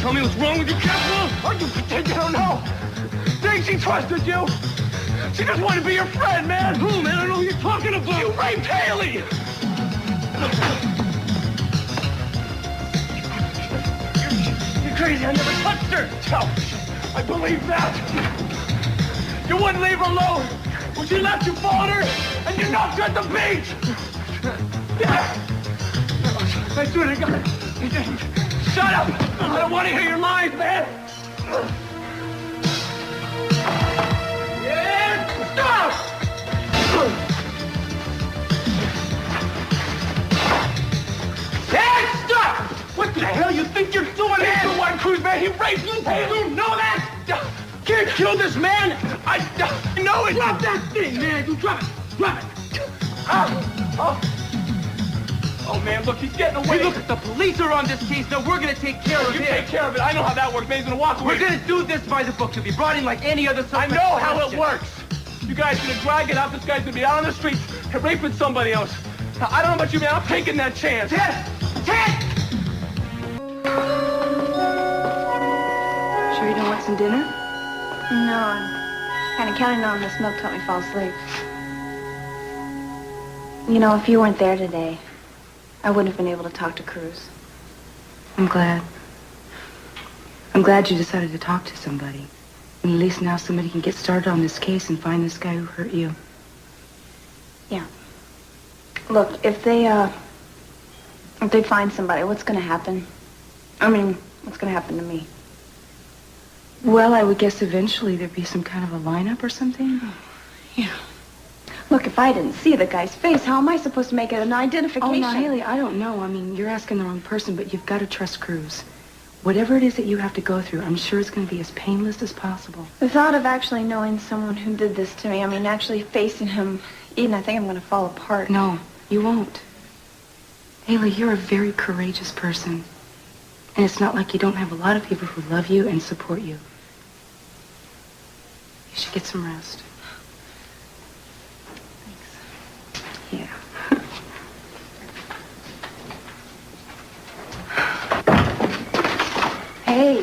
tell me what's wrong with you, Captain? Oh, you pretend you don't know. Think she trusted you? She just wanted to be your friend, man. Who, man? I don't know who you're talking about. You raped Haley. You're crazy. I never touched her. Oh, I believe that. You wouldn't leave her alone. When she left, you fought her, and you knocked her at the beach. I swear to God. Shut up. I don't want to hear your lies, man. Yeah, stop. Hey, stop. What the hell you think you're doing? He's the one, Cruz, man. He raped you. Hey, you know that? Can't kill this man. I know it. Drop that thing, man. You drop it. Drop it. Oh, man, look, he's getting away. Hey, look, the police are on this case. Now we're going to take care of You it. take care of it. I know how that works, man. He's going to walk away. We're going to do this by the book. To be brought in like any other I suspect. know how it works. You guys are going to drag it out. This guy's going to be out on the streets raping somebody else. Now, I don't know about you, man. I'm taking that chance. Ted! Ted! Sure you don't want some dinner? No, I'm kind of counting on this milk to help me fall asleep. You know, if you weren't there today, I wouldn't have been able to talk to Cruz. I'm glad. I'm glad you decided to talk to somebody. And at least now somebody can get started on this case and find this guy who hurt you. Yeah. Look, if they find somebody, what's going to happen? I mean, what's going to happen to me? Well, I would guess eventually there'd be some kind of a lineup or something. Yeah. Look, if I didn't see the guy's face, how am I supposed to make it an identification? Oh, now, Haley, I don't know. I mean, you're asking the wrong person, but you've got to trust Cruz. Whatever it is that you have to go through, I'm sure it's going to be as painless as possible. The thought of actually knowing someone who did this to me, I mean, actually facing him, Eden, I think I'm going to fall apart. No, you won't. Haley, you're a very courageous person. And it's not like you don't have a lot of people who love you and support you. You should get some rest. Thanks. Yeah. Hey,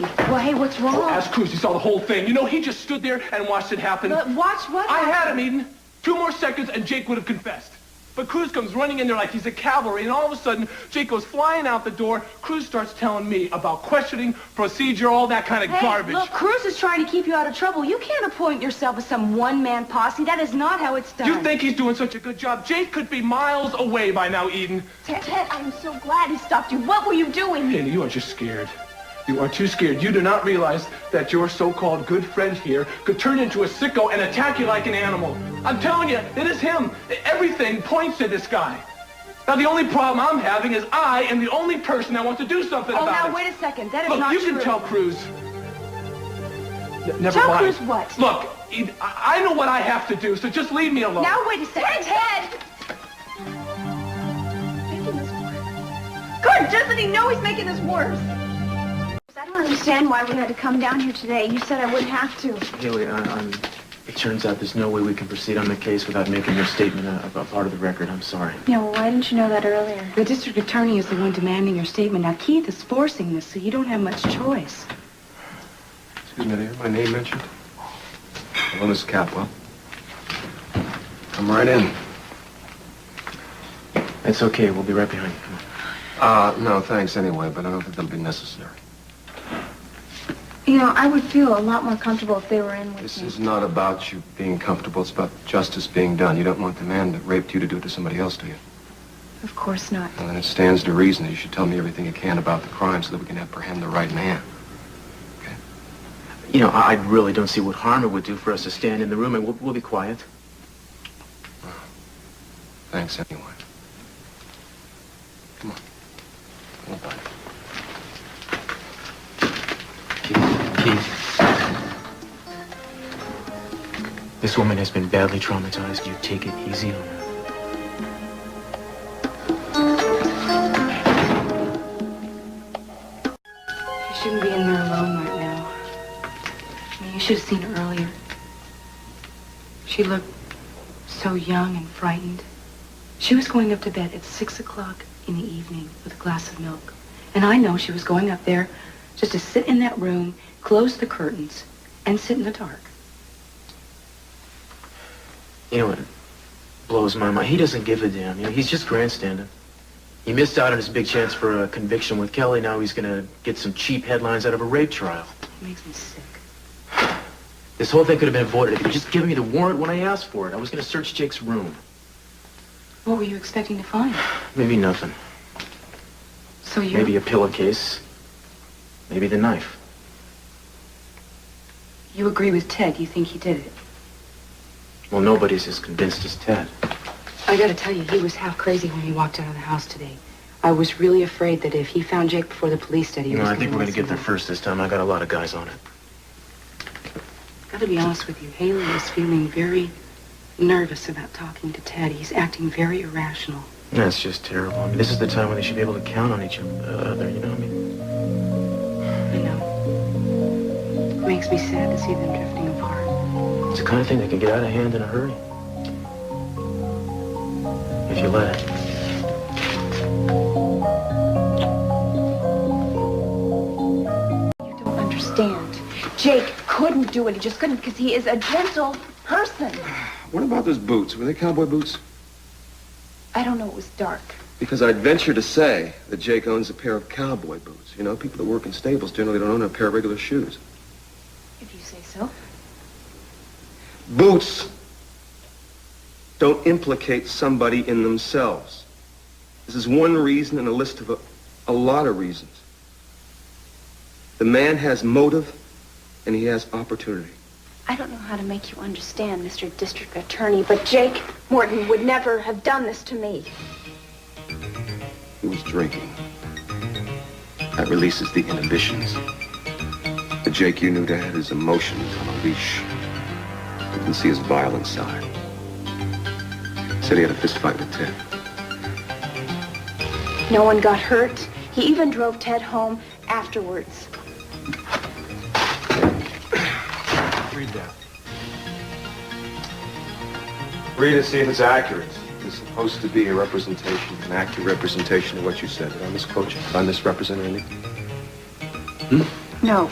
what's wrong? Oh, ask Cruz. He saw the whole thing. You know, he just stood there and watched it happen. Watch what? I had him, Eden. 2 more seconds and Jake would have confessed. But Cruz comes running in there like he's a cavalry, and all of a sudden, Jake goes flying out the door. Cruz starts telling me about questioning, procedure, all that kind of garbage. Look, Cruz is trying to keep you out of trouble. You can't appoint yourself as some one-man posse. That is not how it's done. You think he's doing such a good job? Jake could be miles away by now, Eden. Ted, I'm so glad he stopped you. What were you doing? Haley, you are just scared. You are too scared. You do not realize that your so-called good friend here could turn into a sicko and attack you like an animal. I'm telling you, it is him. Everything points to this guy. Now, the only problem I'm having is I am the only person that wants to do something about it. Oh, now, wait a second. That is Look, not true. you can tell Cruz. Never Tell mind. Cruz what? Look, I know what I have to do, so just leave me alone. Now, wait a second. Ted! Making this worse. Good, doesn't he know he's making this worse? I don't understand why we had to come down here today. You said I wouldn't have to. Haley, it turns out there's no way we can proceed on the case without making your statement a part of the record. I'm sorry. Yeah, well, why didn't you know that earlier? The district attorney is the one demanding your statement. Now, Keith is forcing this, so you don't have much choice. Excuse me, did I hear my name mentioned? Hello, Miss Capwell. Come right in. It's okay. We'll be right behind you. Come on. No, thanks anyway, but I don't think that'll be necessary. You know, I would feel a lot more comfortable if they were in with This me. is not about you being comfortable. It's about justice being done. You don't want the man that raped you to do it to somebody else, do you? Of course not. Well, then it stands to reason that you should tell me everything you can about the crime so that we can apprehend the right man. Okay? You know, I really don't see what harm it would do for us to stand in the room, and we'll be quiet. Well, thanks anyway. Come on. Come on, buddy. Keith. This woman has been badly traumatized. You take it easy on her. She shouldn't be in there alone right now. I mean, you should have seen her earlier. She looked so young and frightened. She was going up to bed at 6 o'clock in the evening with a glass of milk. And I know she was going up there Just to sit in that room, close the curtains, and sit in the dark. You know what blows my mind? He doesn't give a damn. You know, he's just grandstanding. He missed out on his big chance for a conviction with Kelly. Now he's gonna get some cheap headlines out of a rape trial. It makes me sick. This whole thing could have been avoided if he'd just given me the warrant when I asked for it. I was gonna search Jake's room. What were you expecting to find? Maybe nothing. So you... Maybe a pillowcase. Maybe the knife. You agree with Ted. You think he did it. Well, nobody's as convinced as Ted. I gotta tell you, he was half crazy when he walked out of the house today. I was really afraid that if he found Jake before the police did, he was I think we're gonna get there first this time. I got a lot of guys on it. Gotta be honest with you, Haley is feeling very nervous about talking to Ted. He's acting very irrational. That's just terrible. I mean, this is the time when they should be able to count on each other, you know? I mean... I know. It makes me sad to see them drifting apart. It's the kind of thing that can get out of hand in a hurry. If you let it. You don't understand. Jake couldn't do it. He just couldn't because he is a gentle person. What about those boots? Were they cowboy boots? I don't know. It was dark. Because I'd venture to say that Jake owns a pair of cowboy boots. You know, people that work in stables generally don't own a pair of regular shoes. If you say so. Boots don't implicate somebody in themselves. This is one reason in a list of a lot of reasons. The man has motive and he has opportunity. I don't know how to make you understand, Mr. District Attorney, but Jake Morton would never have done this to me. He was drinking. That releases the inhibitions. The Jake you knew to have his emotions on a leash. You can see his violent side. Said he had a fist fight with Ted. No one got hurt. He even drove Ted home afterwards. Read that. Read it, see if it's accurate. It's supposed to be a representation, an accurate representation of what you said. Did I misquote you? Did I misrepresent anything? No.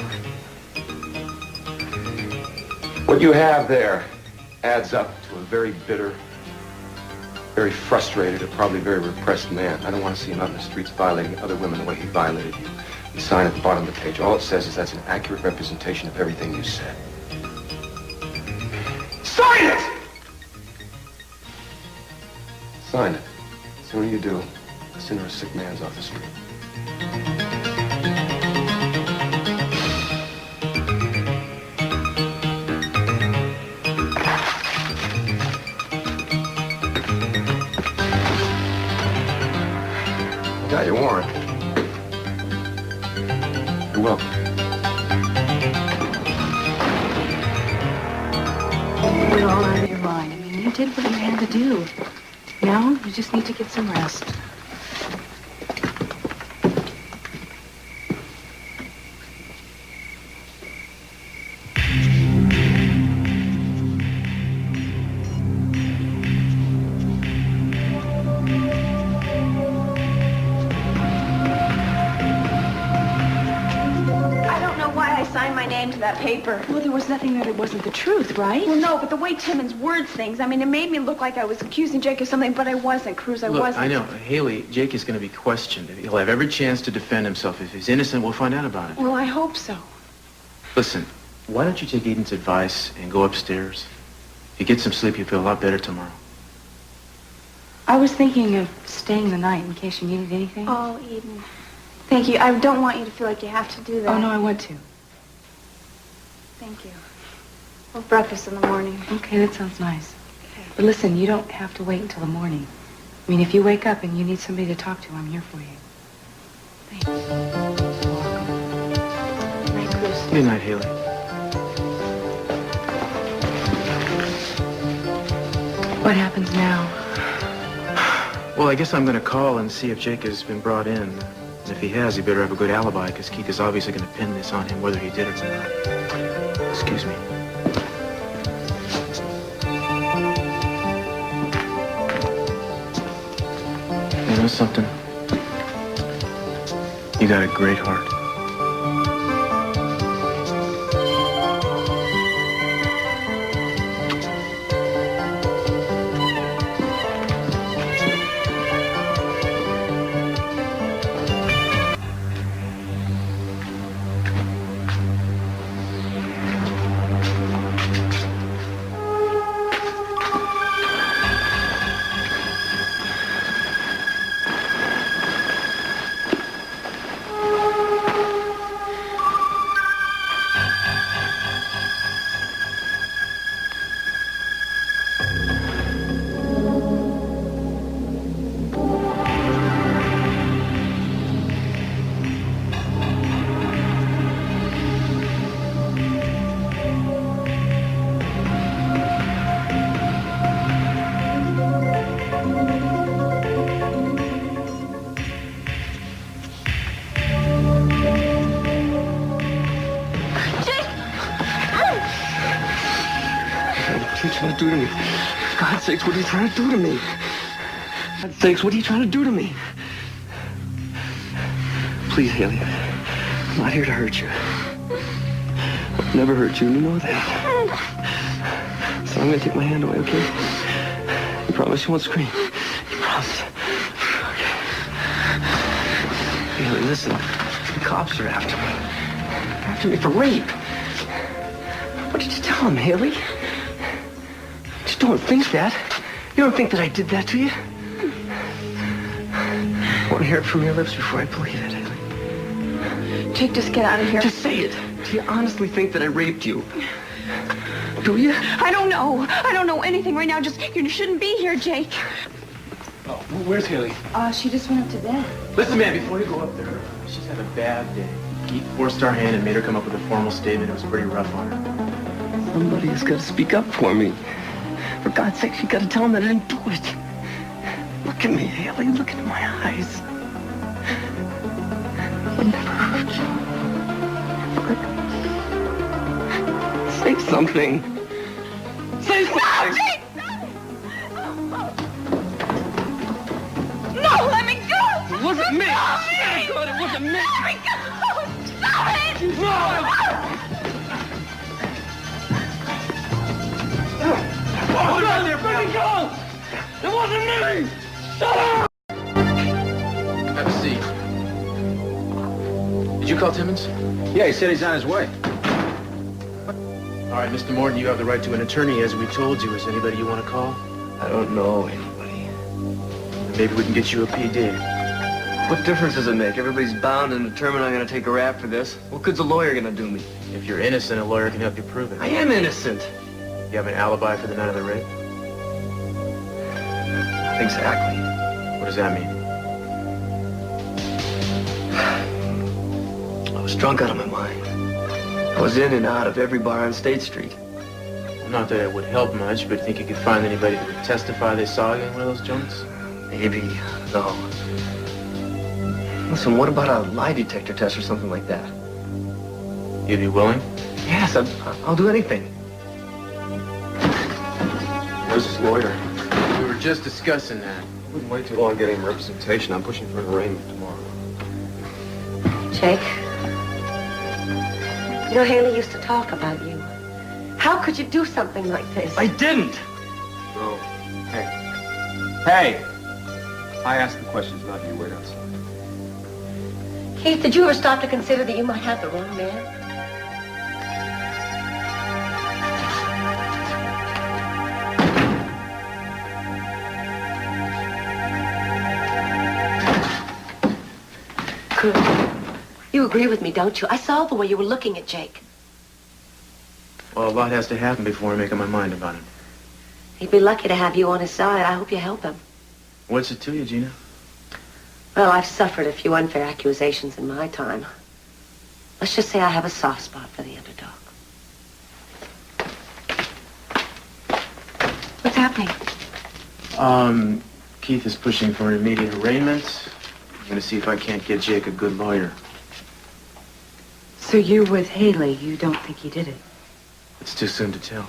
What you have there adds up to a very bitter, very frustrated, and probably very repressed man. I don't want to see him out in the streets violating other women the way he violated you. The sign at the bottom of the page, all it says is that's an accurate representation of everything you said. Sign it! Sign it. The sooner you do, the sooner a sick man's off the street. Got your warrant. You're welcome. You're all out of your mind. I mean, you did what you had to do. Now, you just need to get some rest. That paper. Well, there was nothing that it wasn't the truth, right? Well, no, but the way Timmons words things, I mean, it made me look like I was accusing Jake of something, but I wasn't, Cruz, I wasn't. I know. Haley, Jake is going to be questioned. He'll have every chance to defend himself. If he's innocent, we'll find out about it. Well, I hope so. Listen, why don't you take Eden's advice and go upstairs? If you get some sleep, you'll feel a lot better tomorrow. I was thinking of staying the night in case you needed anything. Oh, Eden. Thank you. I don't want you to feel like you have to do that. Oh, no, I want to. Thank you. We'll have breakfast in the morning. Okay, that sounds nice. Okay. But listen, you don't have to wait until the morning. I mean, if you wake up and you need somebody to talk to, I'm here for you. Thanks. Good night, Cruz. Good night, Haley. What happens now? Well, I guess I'm going to call and see if Jake has been brought in. And if he has, he better have a good alibi, because Keith is obviously going to pin this on him, whether he did it or not. Excuse me. You know something? You got a great heart. What are you trying to do to me? For God's sakes, what are you trying to do to me? For God's sakes, what are you trying to do to me? Please, Haley, I'm not here to hurt you. I've never hurt you, and you know that. So I'm gonna take my hand away, okay? You promise you won't scream? You promise? Okay. Haley, listen. The cops are after me. They're after me for rape. What did you tell them, Haley? Just don't think that. You don't think that I did that to you? I want to hear it from your lips before I believe it, Haley. Jake, just get out of here. Just say it. Do you honestly think that I raped you? Do you? I don't know. I don't know anything right now. Just, you shouldn't be here, Jake. Oh, where's Haley? She just went up to bed. Listen, man, before you go up there, she's had a bad day. Keith forced our hand and made her come up with a formal statement. It was pretty rough on her. Somebody's got to speak up for me. For God's sake, you got to tell him that I didn't do it. Look at me, Haley. Look into my eyes. I'll never hurt you. Say something. Say something. No, let me go! It wasn't me. Yeah, God, it wasn't me. Let me go! Stop it! No! Oh, God, there, let me go! It wasn't me! Shut up! Have a seat. Did you call Timmons? Yeah, he said he's on his way. All right, Mr. Morton, you have the right to an attorney, as we told you. Is there anybody you want to call? I don't know anybody. Maybe we can get you a PD. What difference does it make? Everybody's bound and determined I'm going to take a rap for this. What good's a lawyer going to do me? If you're innocent, a lawyer can help you prove it. I am innocent. You have an alibi for the night of the rape? Exactly. What does that mean? I was drunk out of my mind. I was in and out of every bar on State Street. Well, not that it would help much, but think you could find anybody who would testify they saw you in one of those joints? Maybe. No. Listen, what about a lie detector test or something like that? You'd be willing? Yes, I'll do anything. Where's his lawyer? We were just discussing that. Wouldn't wait too long getting him representation. I'm pushing for an arraignment tomorrow. Jake, you know, Haley used to talk about you. How could you do something like this? I didn't! No. Hey. Hey! I ask the questions, not you. Wait outside. Keith, did you ever stop to consider that you might have the wrong man? Cruz, you agree with me, don't you? I saw the way you were looking at Jake. Well, a lot has to happen before I make up my mind about him. He'd be lucky to have you on his side. I hope you help him. What's it to you, Gina? Well, I've suffered a few unfair accusations in my time. Let's just say I have a soft spot for the underdog. What's happening? Keith is pushing for an immediate arraignment. I'm going to see if I can't get Jake a good lawyer. So you're with Haley. You don't think he did it? It's too soon to tell.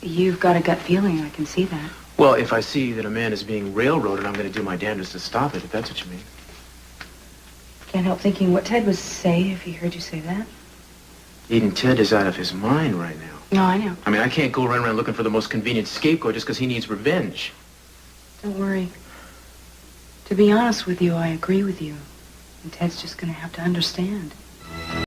You've got a gut feeling. I can see that. Well, if I see that a man is being railroaded, I'm going to do my damnedest to stop it, if that's what you mean. Can't help thinking what Ted would say if he heard you say that. Eden, Ted is out of his mind right now. No, I know. I mean, I can't go around looking for the most convenient scapegoat just because he needs revenge. Don't worry. To be honest with you, I agree with you. And Ted's just going to have to understand.